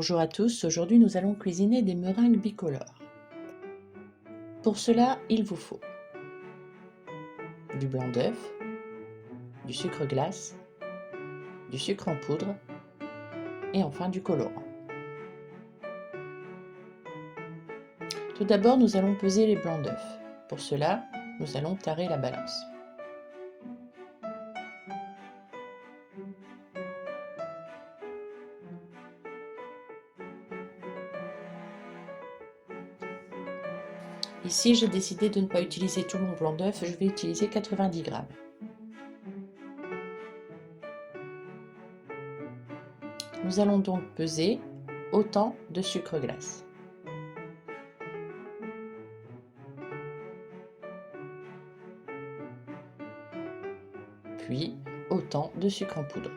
Bonjour à tous, aujourd'hui nous allons cuisiner des meringues bicolores. Pour cela, il vous faut du blanc d'œuf, du sucre glace, du sucre en poudre et enfin du colorant. Tout d'abord, nous allons peser les blancs d'œuf. Pour cela, nous allons tarer la balance. Ici, j'ai décidé de ne pas utiliser tout mon blanc d'œuf, je vais utiliser 90 grammes. Nous allons donc peser autant de sucre glace. Puis autant de sucre en poudre.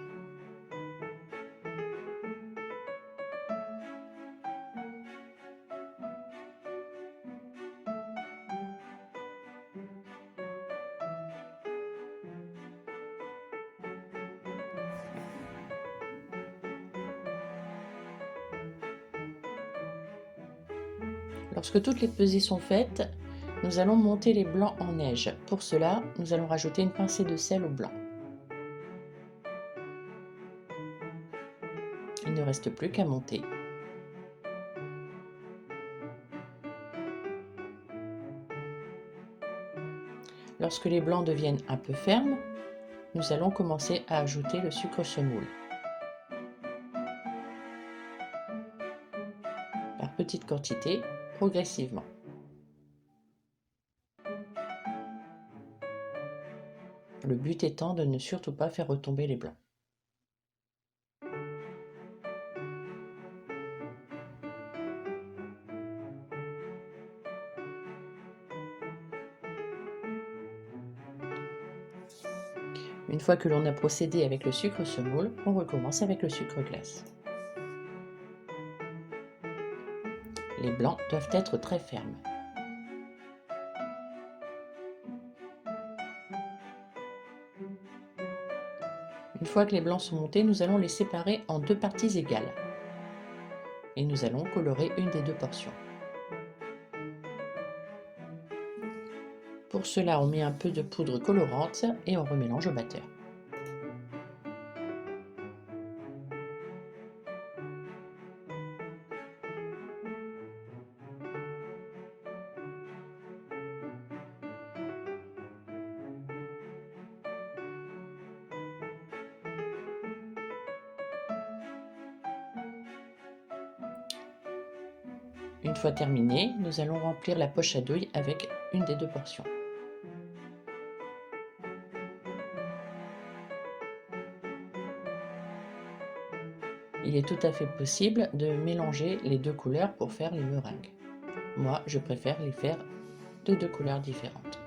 Lorsque toutes les pesées sont faites, nous allons monter les blancs en neige. Pour cela, nous allons rajouter une pincée de sel au blanc. Il ne reste plus qu'à monter. Lorsque les blancs deviennent un peu fermes, nous allons commencer à ajouter le sucre semoule. Par petites quantités, progressivement. Le but étant de ne surtout pas faire retomber les blancs. Une fois que l'on a procédé avec le sucre semoule, on recommence avec le sucre glace. Les blancs doivent être très fermes. Une fois que les blancs sont montés, nous allons les séparer en deux parties égales. Et nous allons colorer une des deux portions. Pour cela, on met un peu de poudre colorante et on remélange au batteur. Une fois terminé, nous allons remplir la poche à douille avec une des deux portions. Il est tout à fait possible de mélanger les deux couleurs pour faire les meringues. Moi, je préfère les faire de deux couleurs différentes.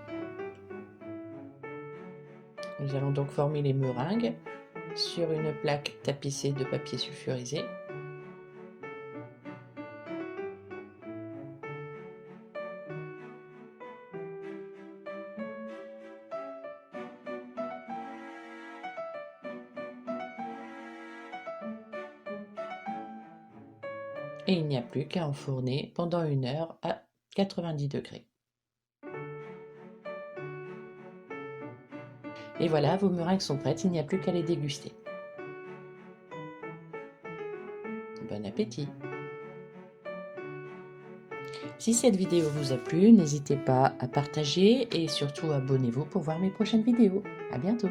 Nous allons donc former les meringues sur une plaque tapissée de papier sulfurisé. Et il n'y a plus qu'à enfourner pendant 1 heure à 90 degrés. Et voilà, vos meringues sont prêtes, il n'y a plus qu'à les déguster. Bon appétit! Si cette vidéo vous a plu, n'hésitez pas à partager et surtout abonnez-vous pour voir mes prochaines vidéos. À bientôt!